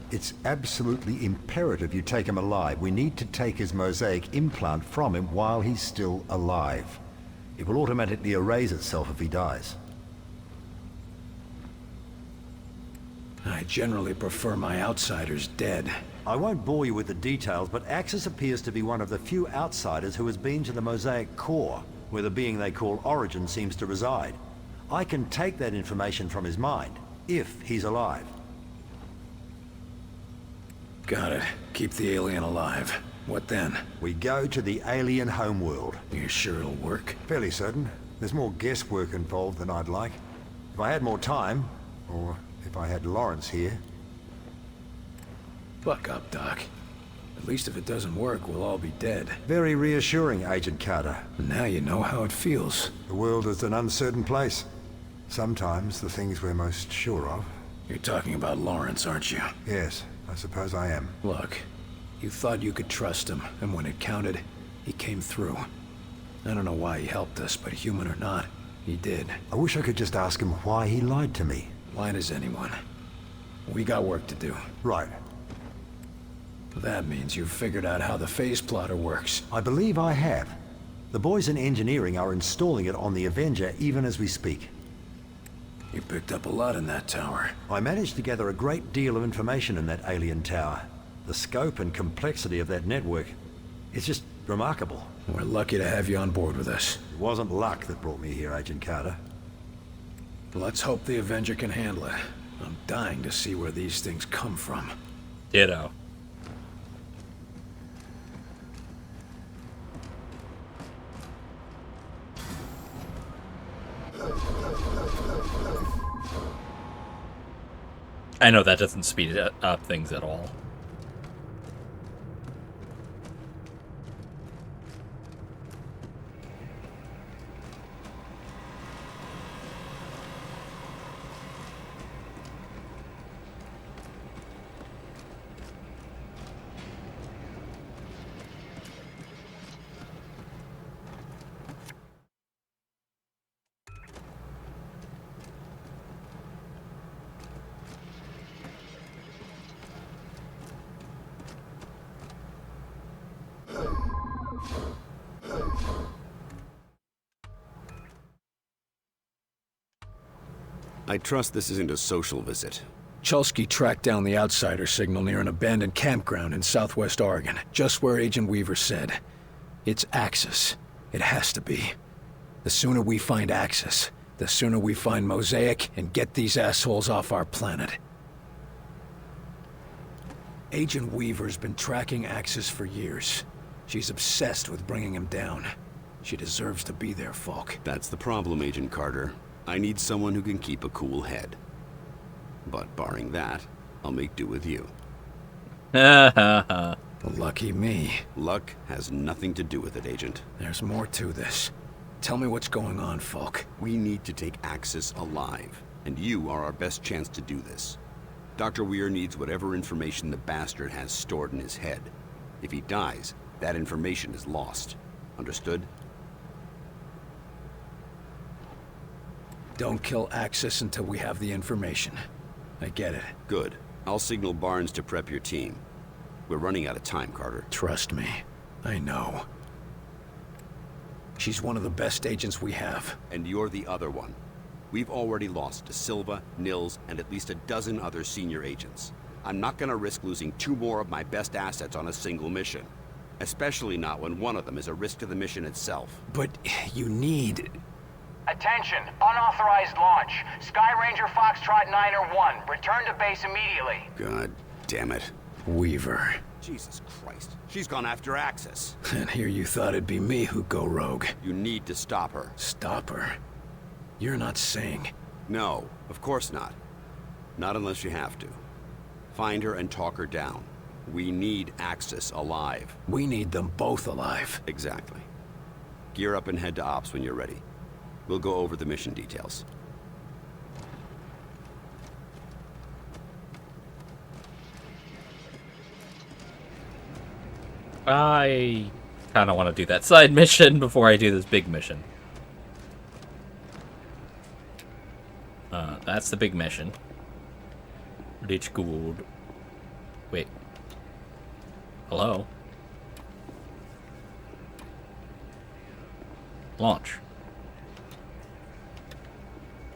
It's absolutely imperative you take him alive. We need to take his mosaic implant from him while he's still alive. It will automatically erase itself if he dies. I generally prefer my outsiders dead. I won't bore you with the details, but Axis appears to be one of the few outsiders who has been to the Mosaic core, where the being they call Origin seems to reside. I can take that information from his mind, if he's alive. Got it. Keep the alien alive. What then? We go to the alien homeworld. You sure it'll work? Fairly certain. There's more guesswork involved than I'd like. If I had more time, or if I had Lawrence here. Buck up, Doc. At least if it doesn't work, we'll all be dead. Very reassuring, Agent Carter. Now you know how it feels. The world is an uncertain place. Sometimes the things we're most sure of. You're talking about Lawrence, aren't you? Yes, I suppose I am. Look, you thought you could trust him, and when it counted, he came through. I don't know why he helped us, but human or not, he did. I wish I could just ask him why he lied to me. Why does anyone? We got work to do. Right. That means you've figured out how the phase plotter works. I believe I have. The boys in engineering are installing it on the Avenger even as we speak. You picked up a lot in that tower. I managed to gather a great deal of information in that alien tower. The scope and complexity of that network is just remarkable. We're lucky to have you on board with us. It wasn't luck that brought me here, Agent Carter. Let's hope the Avenger can handle it. I'm dying to see where these things come from. Ditto. I know that doesn't speed up things at all. I trust this isn't a social visit. Chelsky tracked down the outsider signal near an abandoned campground in southwest Oregon, just where Agent Weaver said. It's Axis. It has to be. The sooner we find Axis, the sooner we find Mosaic and get these assholes off our planet. Agent Weaver's been tracking Axis for years. She's obsessed with bringing him down. She deserves to be there, Falk. That's the problem, Agent Carter. I need someone who can keep a cool head. But barring that, I'll make do with you. Lucky me. Luck has nothing to do with it, Agent. There's more to this. Tell me what's going on, Falk. We need to take Axis alive, and you are our best chance to do this. Dr. Weir needs whatever information the bastard has stored in his head. If he dies, that information is lost. Understood? Don't kill Axis until we have the information. I get it. Good. I'll signal Barnes to prep your team. We're running out of time, Carter. Trust me. I know. She's one of the best agents we have. And you're the other one. We've already lost De Silva, Nils, and at least a dozen other senior agents. I'm not gonna risk losing 2 more of my best assets on a single mission. Especially not when one of them is a risk to the mission itself. But you need... Attention! Unauthorized launch. Sky Ranger Foxtrot 901. Return to base immediately. God damn it. Weaver. Jesus Christ. She's gone after Axis. And here you thought it'd be me who'd go rogue. You need to stop her. Stop her? You're not saying... No, of course not. Not unless you have to. Find her and talk her down. We need Axis alive. We need them both alive. Exactly. Gear up and head to Ops when you're ready. We'll go over the mission details. I kind of want to do that side mission before I do this big mission. That's the big mission. Ditch Gould. Wait. Hello? Launch.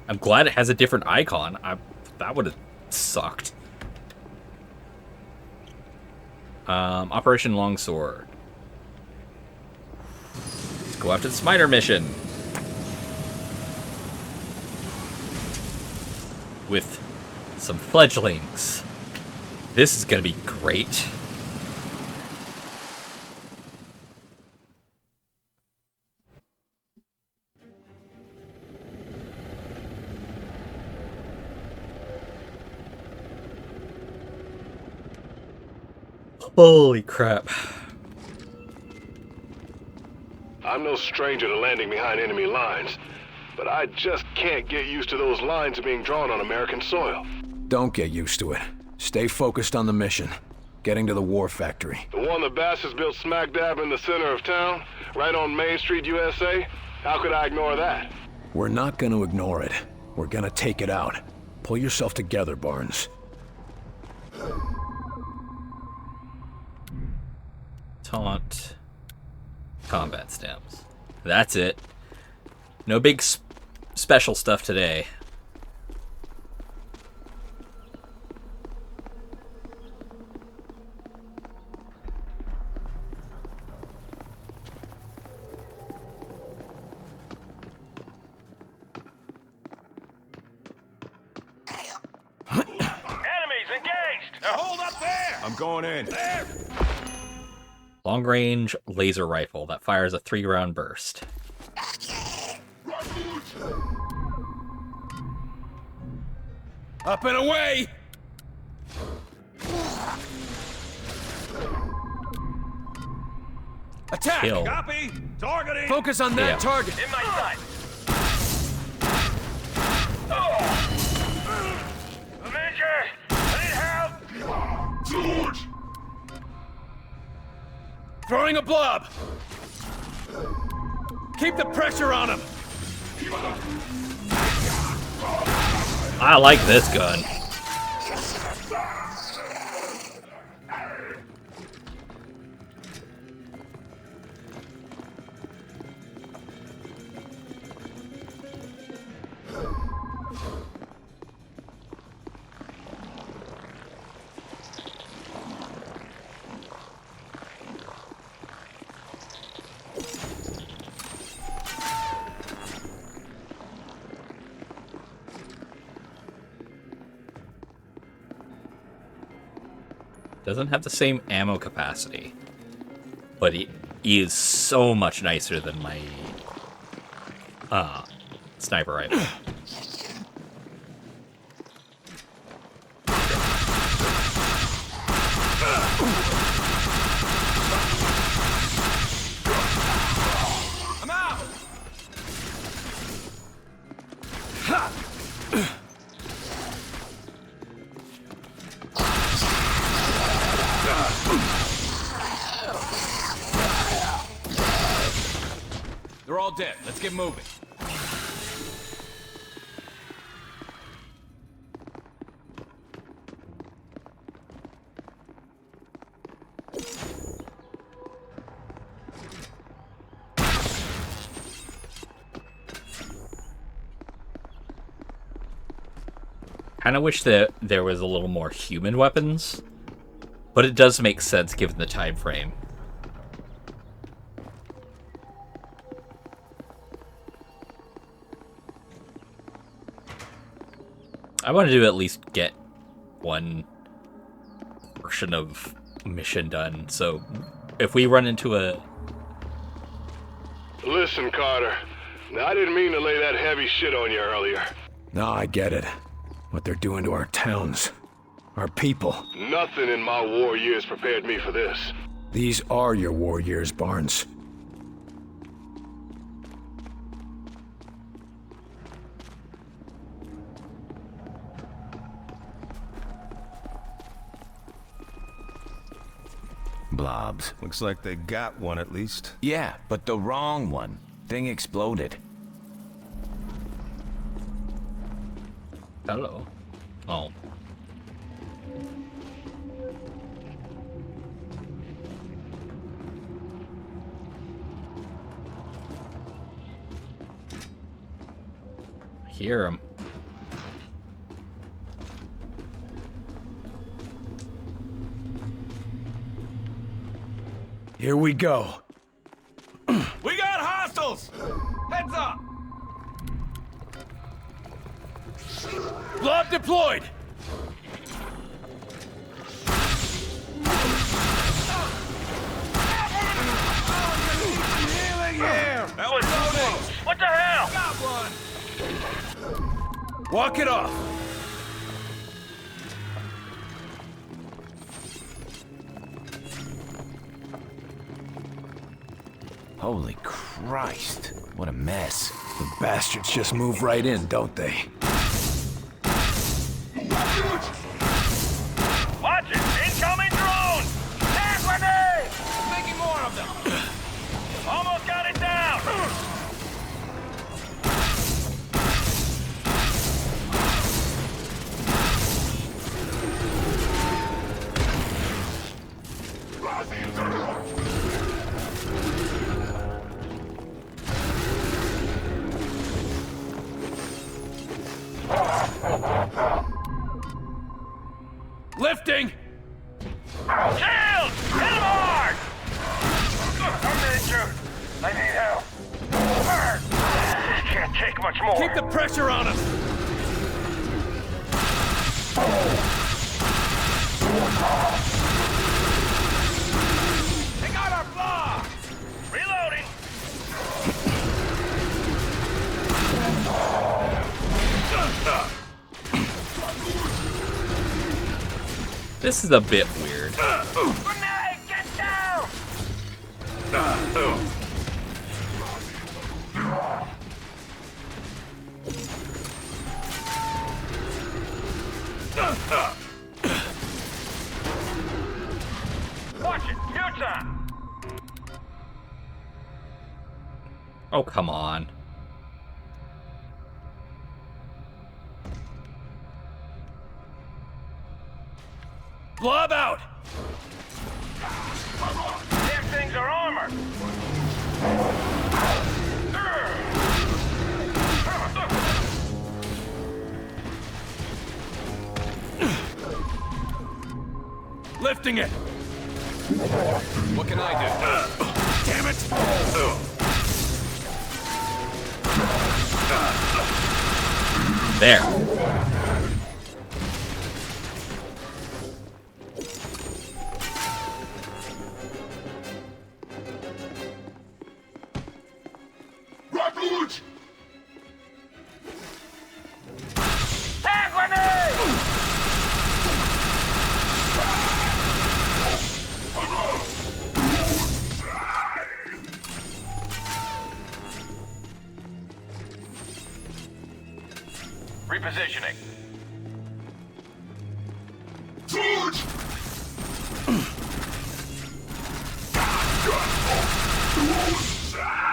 I'm glad it has a different icon. That would have sucked. Operation Longsword. Let's go after the Smiter mission. With some fledglings. This is gonna be great. Holy crap. I'm no stranger to landing behind enemy lines, but I just can't get used to those lines being drawn on American soil. Don't get used to it. Stay focused on the mission. Getting to the war factory. The one the bastards built smack dab in the center of town, right on Main Street, USA? How could I ignore that? We're not gonna ignore it. We're gonna take it out. Pull yourself together, Barnes. Taunt. Combat stems. That's it. No big special stuff today. Enemies engaged! Now hold up there! I'm going in. There! Long-range laser rifle that fires a 3-round burst. Up and away! Attack! Kill. Copy! Targeting! Focus on that target! In my sight! Avengers! I need help! George! Throwing a blob! Keep the pressure on him! I like this gun. Doesn't have the same ammo capacity, but he is so much nicer than my sniper rifle. I'm out! They're all dead. Let's get moving. Kind of wish that there was a little more human weapons, but it does make sense given the time frame. I want to do at least get one portion of mission done. So if we run into a... Listen, Carter. I didn't mean to lay that heavy shit on you earlier. No, I get it. What they're doing to our towns. Our people. Nothing in my war years prepared me for this. These are your war years, Barnes. Blobs. Looks like they got one at least. Yeah, but the wrong one. Thing exploded. Hello. Oh. Hear him. Here we go. We got hostiles! Heads up! Blob deployed! That was so close. What the hell? Got one! Walk it off! Holy Christ. What a mess. The bastards just move right in, don't they? Watch it! Incoming drone! Stand with me! Making more of them! Almost got it down! Lifting! Shield! Hit him hard! I'm injured. I need help. Can't take much more. Keep the pressure on him! They got our blob! Reloading! This is a bit weird. Grenade! Get down! Watch it! Utah! Oh, come on. Blob out! Damn things are armored! Lifting it! What can I do? Damn it! There. Tag grenade! Repositioning.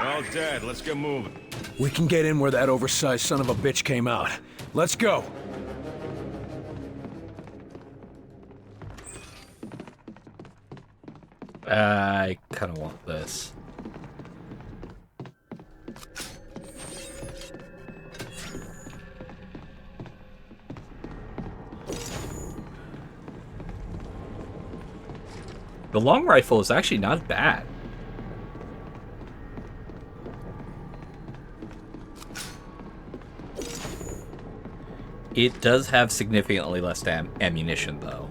All dead. Let's get moving. We can get in where that oversized son of a bitch came out. Let's go. I kind of want this. The long rifle is actually not bad. It does have significantly less ammunition, though.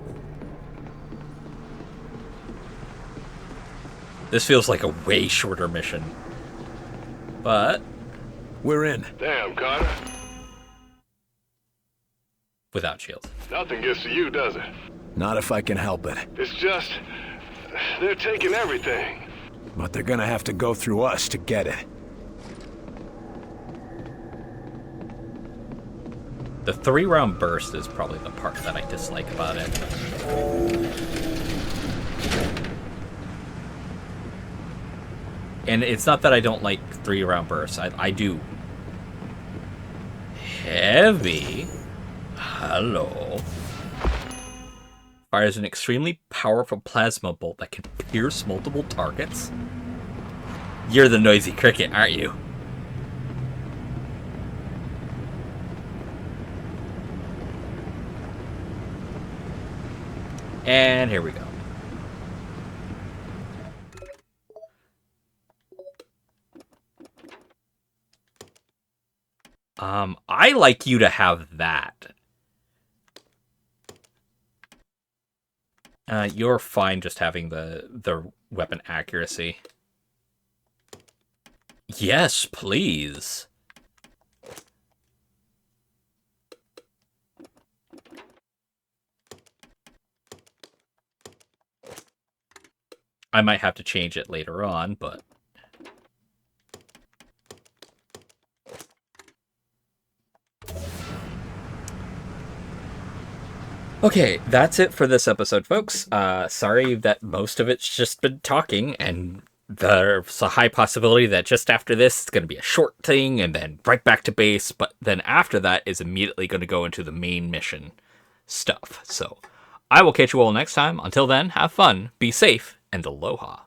This feels like a way shorter mission. But we're in. Damn, Carter. Without shield. Nothing gets to you, does it? Not if I can help it. It's just... they're taking everything. But they're gonna have to go through us to get it. The 3-round burst is probably the part that I dislike about it. And it's not that I don't like 3-round bursts. I do. Heavy. Hello. Fires an extremely powerful plasma bolt that can pierce multiple targets. You're the noisy cricket, aren't you? And here we go. I like you to have that. You're fine just having the weapon accuracy. Yes, please. I might have to change it later on, but... Okay, that's it for this episode, folks. Sorry that most of it's just been talking, and there's a high possibility that just after this, it's going to be a short thing, and then right back to base, but then after that is immediately going to go into the main mission stuff. So, I will catch you all next time. Until then, have fun, be safe, and aloha.